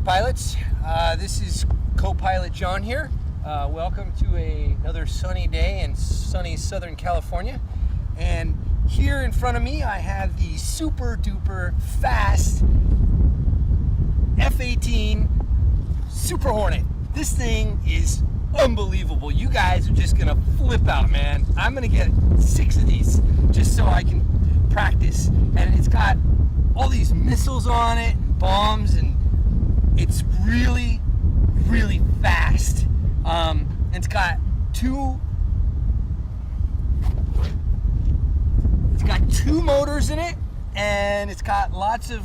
Hey pilots, this is co-pilot John here. Welcome to another sunny day in sunny Southern California. And here in front of me I have the super duper fast F-18 Super Hornet. This thing is unbelievable. You guys are just gonna flip out, man. I'm gonna get 6 of these just so I can practice. And it's got all these missiles on it, bombs, and it's really, really fast. It's got two motors in it, and it's got lots of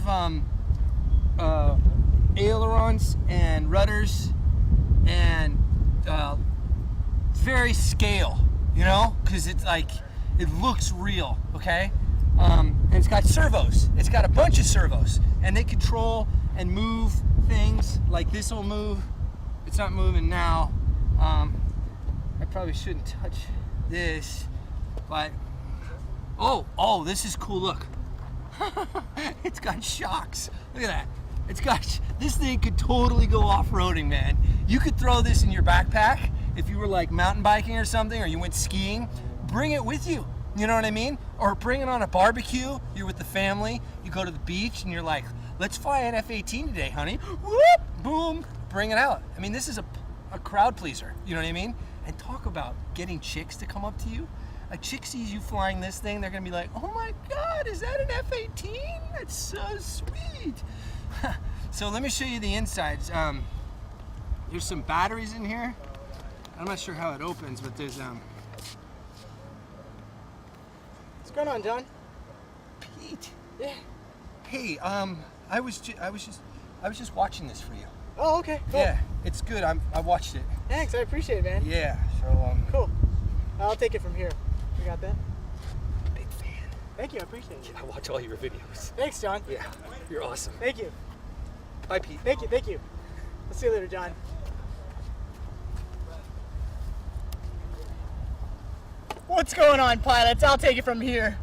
ailerons and rudders, and very scale, you know, because it's like, it looks real, okay? And it's got servos. It's got a bunch of servos, and they control and move things. Like this will move. It's not moving now. I probably shouldn't touch this, but oh, this is cool. Look, it's got shocks. Look at that. It's got, this thing could totally go off-roading, man. You could throw this in your backpack if you were like mountain biking or something, or you went skiing. Bring it with you. You know what I mean? Or bring it on a barbecue. You're with the family. You go to the beach and you're like, let's fly an F-18 today, honey. Whoop, boom, bring it out. I mean, this is a crowd pleaser. You know what I mean? And talk about getting chicks to come up to you. A chick sees you flying this thing, they're gonna be like, oh my God, is that an F-18? That's so sweet. So let me show you the insides. There's some batteries in here. I'm not sure how it opens, but there's What's going on, John? Pete. Yeah. Hey, I was just watching this for you. Oh, okay. Cool. Yeah, it's good. I watched it. Thanks, I appreciate it, man. Yeah. So Cool. I'll take it from here. You got that? Big fan. Thank you, I appreciate it. I watch all your videos. Thanks, John. Yeah, you're awesome. Thank you. Bye, Pete. Thank you, thank you. I'll see you later, John. What's going on, pilots? I'll take it from here.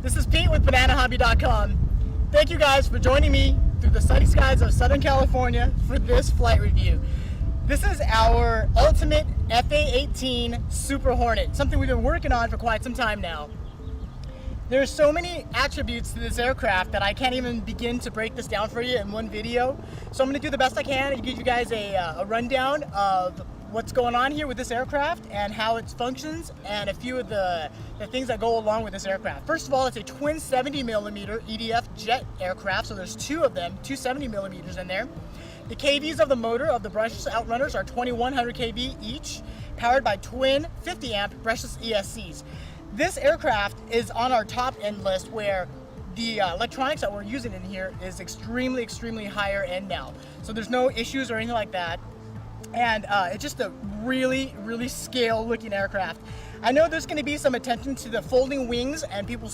This is Pete with BananaHobby.com. Thank you guys for joining me through the sunny skies of Southern California for this flight review. This is our ultimate FA-18 Super Hornet, something we've been working on for quite some time now. There's so many attributes to this aircraft that I can't even begin to break this down for you in one video. So I'm going to do the best I can and give you guys a rundown of what's going on here with this aircraft and how it functions, and a few of the things that go along with this aircraft. First of all, it's a twin 70mm EDF jet aircraft, so there's two of them, two 70mm in there. The KVs of the motor of the brushless Outrunners are 2100 kV each, powered by twin 50 amp brushless ESCs. This aircraft is on our top end list, where the electronics that we're using in here is extremely, extremely higher end now. So there's no issues or anything like that. And it's just a really, really scale looking aircraft. I know there's going to be some attention to the folding wings and people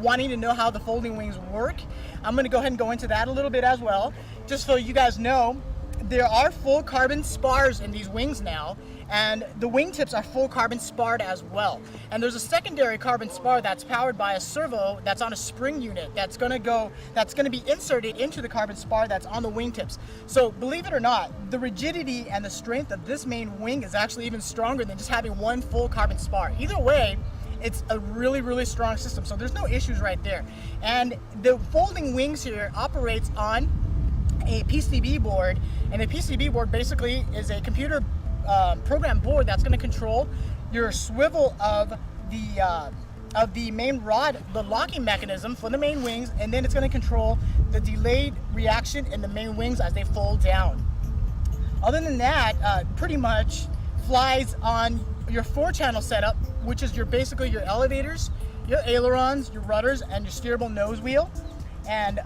wanting to know how the folding wings work. I'm going to go ahead and go into that a little bit as well. Just so you guys know, there are full carbon spars in these wings now, and the wingtips are full carbon sparred as well. And there's a secondary carbon spar that's powered by a servo that's on a spring unit that's going to be inserted into the carbon spar that's on the wingtips. So believe it or not, the rigidity and the strength of this main wing is actually even stronger than just having one full carbon spar. Either way, it's a really, really strong system, so there's no issues right there. And the folding wings here operates on a PCB board, and a PCB board basically is a computer program board that's going to control your swivel of the main rod, the locking mechanism for the main wings, and then it's going to control the delayed reaction in the main wings as they fold down. Other than that, pretty much flies on your 4-channel setup, which is basically your elevators, your ailerons, your rudders, and your steerable nose wheel, and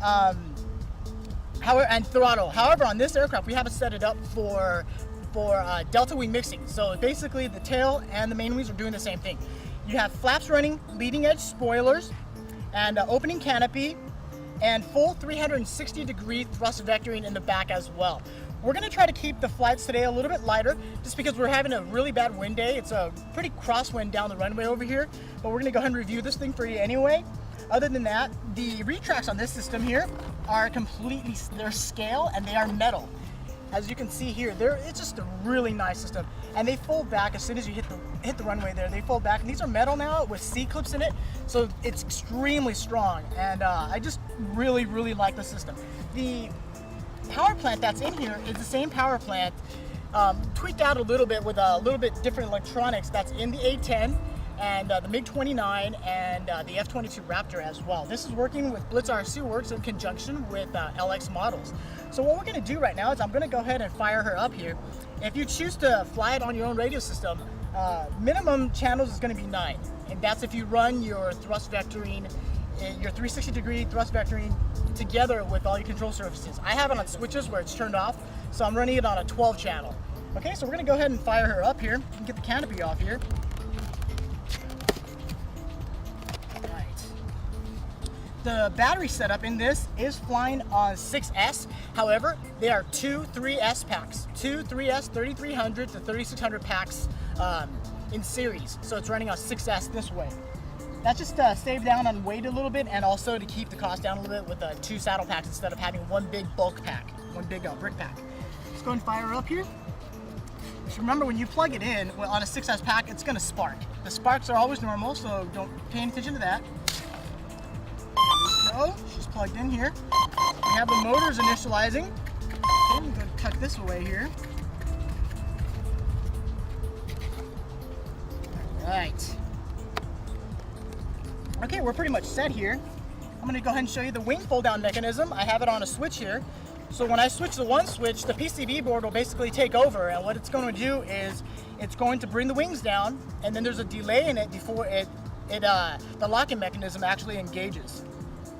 throttle. However, on this aircraft, we have it set it up for delta wing mixing. So basically, the tail and the main wings are doing the same thing. You have flaps running, leading edge spoilers, and opening canopy, and full 360-degree thrust vectoring in the back as well. We're going to try to keep the flights today a little bit lighter, just because we're having a really bad wind day. It's a pretty crosswind down the runway over here, but we're going to go ahead and review this thing for you anyway. Other than that, the retracts on this system here are completely, they're scale and they are metal. As you can see here, it's just a really nice system. And they fold back as soon as you hit the runway there. They fold back, and these are metal now with C-clips in it, so it's extremely strong. And I just really like the system. The power plant that's in here is the same power plant, tweaked out a little bit with a little bit different electronics that's in the A-10 and the MiG-29 and the F-22 Raptor as well. This is working with Blitz RC Works in conjunction with LX models. So what we're going to do right now is I'm going to go ahead and fire her up here. If you choose to fly it on your own radio system, minimum channels is going to be 9. And that's if you run your thrust vectoring, your 360-degree thrust vectoring together with all your control surfaces. I have it on switches where it's turned off, so I'm running it on a 12 channel. Okay, so we're going to go ahead and fire her up here and get the canopy off here. The battery setup in this is flying on 6S. However, they are two 3S packs, two 3S 3300 to 3600 packs in series. So it's running on 6S this way. That's just to save down on weight a little bit and also to keep the cost down a little bit with 2 saddle packs instead of having one big bulk pack, one big brick pack. Let's go and fire up here. Just remember, when you plug it in on a 6S pack, it's gonna spark. The sparks are always normal, so don't pay any attention to that. Go. She's plugged in here. We have the motors initializing. Okay, I'm going to tuck this away here. Alright. Okay, we're pretty much set here. I'm going to go ahead and show you the wing fold down mechanism. I have it on a switch here. So when I switch to one switch, the PCB board will basically take over, and what it's going to do is it's going to bring the wings down, and then there's a delay in it before the locking mechanism actually engages.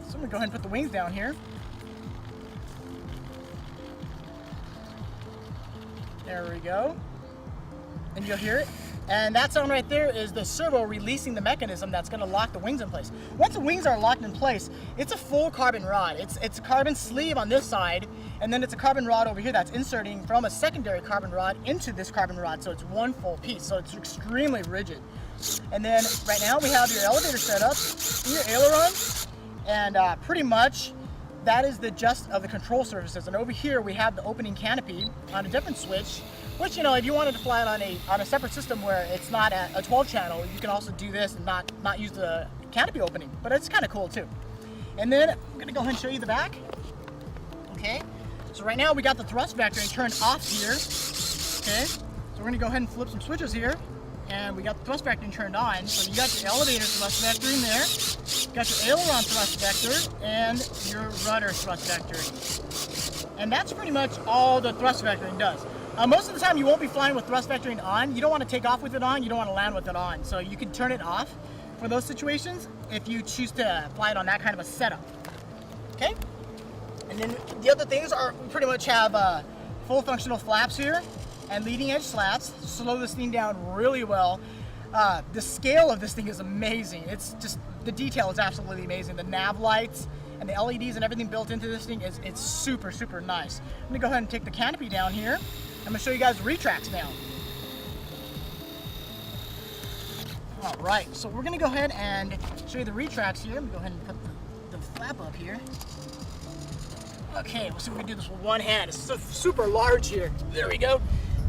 So I'm going to go ahead and put the wings down here. There we go. And you'll hear it. And that sound right there is the servo releasing the mechanism that's going to lock the wings in place. Once the wings are locked in place, it's a full carbon rod. It's a carbon sleeve on this side, and then it's a carbon rod over here that's inserting from a secondary carbon rod into this carbon rod, so it's one full piece. So it's extremely rigid. And then right now we have your elevator set up, your aileron, and pretty much that is the gist of the control surfaces. And over here we have the opening canopy on a different switch, which, you know, if you wanted to fly it on a separate system where it's not a 12 channel, you can also do this and not use the canopy opening, but it's kind of cool too. And then I'm gonna go ahead and show you the back. Okay, so right now we got the thrust vectoring turned off here. Okay, so we're gonna go ahead and flip some switches here. And we got the thrust vectoring turned on. So you got your elevator thrust vectoring there, got your aileron thrust vector, and your rudder thrust vectoring. And that's pretty much all the thrust vectoring does. Most of the time you won't be flying with thrust vectoring on. You don't want to take off with it on, you don't want to land with it on. So you can turn it off for those situations if you choose to fly it on that kind of a setup. Okay? And then the other things are, we pretty much have full functional flaps here and leading edge slats. Slow this thing down really well. The scale of this thing is amazing. It's just, the detail is absolutely amazing. The nav lights and the LEDs and everything built into this thing it's super nice. I'm gonna go ahead and take the canopy down here. I'm gonna show you guys the retracts now. All right, so we're gonna go ahead and show you the retracts here. I'm gonna go ahead and put the flap up here. Okay, we'll see if we can do this with one hand. It's so super large here. There we go.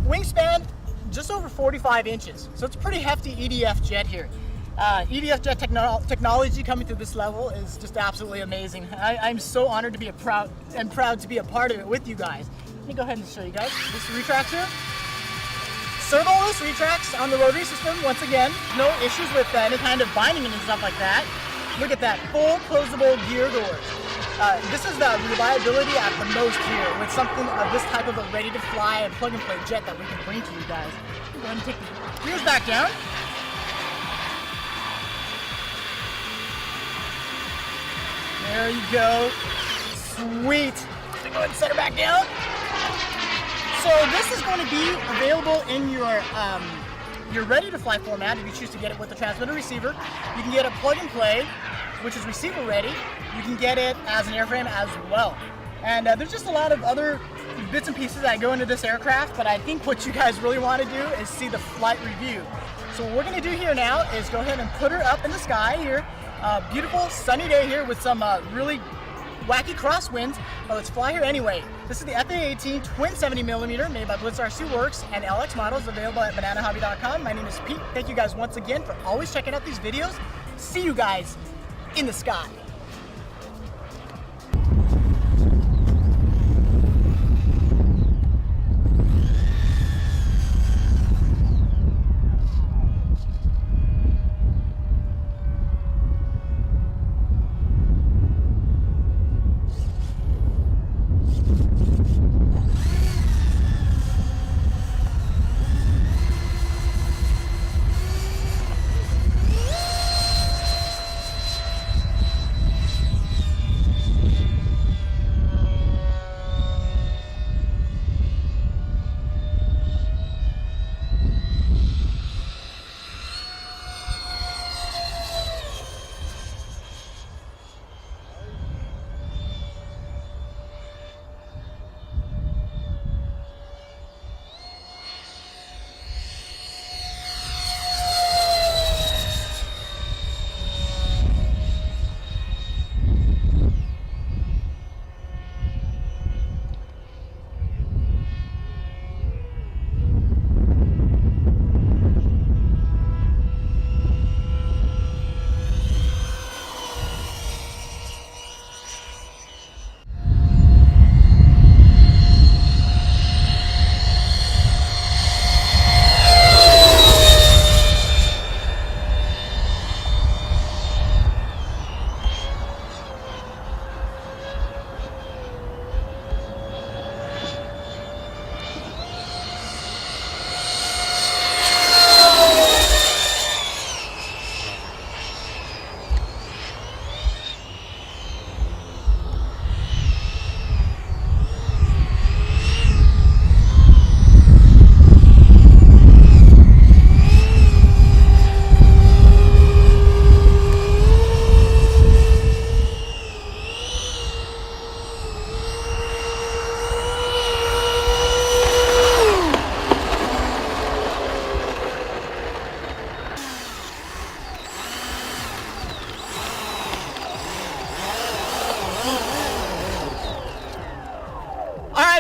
Wingspan, just over 45 inches. So it's a pretty hefty EDF jet here. EDF jet technology coming to this level is just absolutely amazing. I'm so honored to be proud to be a part of it with you guys. Let me go ahead and show you guys. This retracts here. Servo-less retracts on the rotary system. Once again, no issues with any kind of binding and stuff like that. Look at that, full closable gear doors. This is the reliability at the most here with something of this type of a ready-to-fly and plug-and-play jet that we can bring to you guys. Go ahead and take the wheels back down. There you go. Sweet. Go ahead and set her back down. So this is going to be available in your ready-to-fly format if you choose to get it with the transmitter receiver. You can get it plug-and-play, which is receiver-ready. You can get it as an airframe as well. And there's just a lot of other bits and pieces that go into this aircraft, but I think what you guys really want to do is see the flight review. So what we're going to do here now is go ahead and put her up in the sky here. Beautiful sunny day here with some really wacky crosswinds, but let's fly here anyway. This is the FA-18 twin 70mm made by Blitz RC Works and LX models available at bananahobby.com. My name is Pete. Thank you guys once again for always checking out these videos. See you guys in the sky.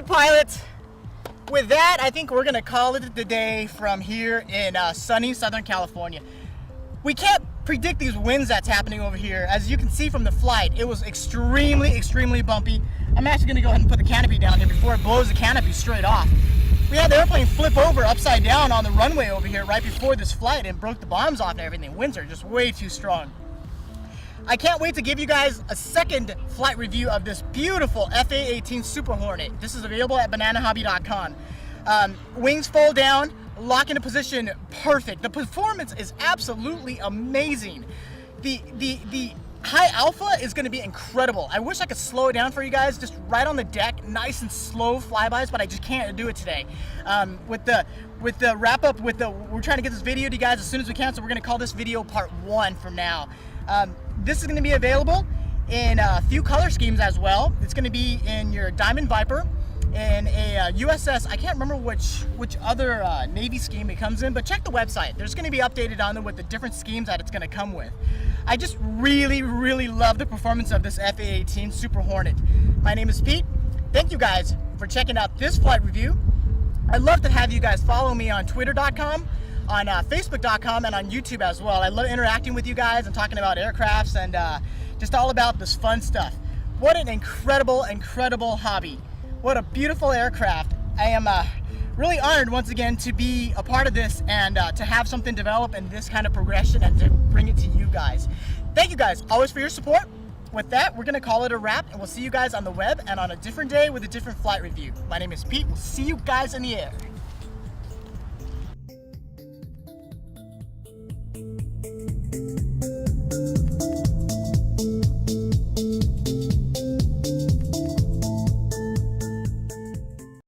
Pilots, with that, I think we're gonna call it the day from here in sunny Southern California. We can't predict these winds that's happening over here. As you can see from the flight, it was extremely bumpy. I'm actually gonna go ahead and put the canopy down here before it blows the canopy straight off. We had the airplane flip over upside down on the runway over here right before this flight and broke the bombs off and everything. Winds are just way too strong. I can't wait to give you guys a second flight review of this beautiful FA-18 Super Hornet. This is available at bananahobby.com. Wings fold down, lock into position perfect. The performance is absolutely amazing. The high alpha is going to be incredible. I wish I could slow it down for you guys, just right on the deck, nice and slow flybys, but I just can't do it today. With the wrap up, we're trying to get this video to you guys as soon as we can, so we're going to call this video part 1 from now. This is going to be available in a few color schemes as well. It's going to be in your Diamond Viper, in a USS, I can't remember which other Navy scheme it comes in, but check the website. There's going to be updated on there with the different schemes that it's going to come with. I just really love the performance of this FA-18 Super Hornet. My name is Pete. Thank you guys for checking out this flight review. I'd love to have you guys follow me on twitter.com, on facebook.com, and on YouTube as well. I love interacting with you guys and talking about aircrafts and just all about this fun stuff. What an incredible hobby. What a beautiful aircraft. I am really honored once again to be a part of this and to have something develop in this kind of progression and to bring it to you guys. Thank you guys always for your support. With that, we're going to call it a wrap, and we'll see you guys on the web and on a different day with a different flight review. My name is Pete. We'll see you guys in the air.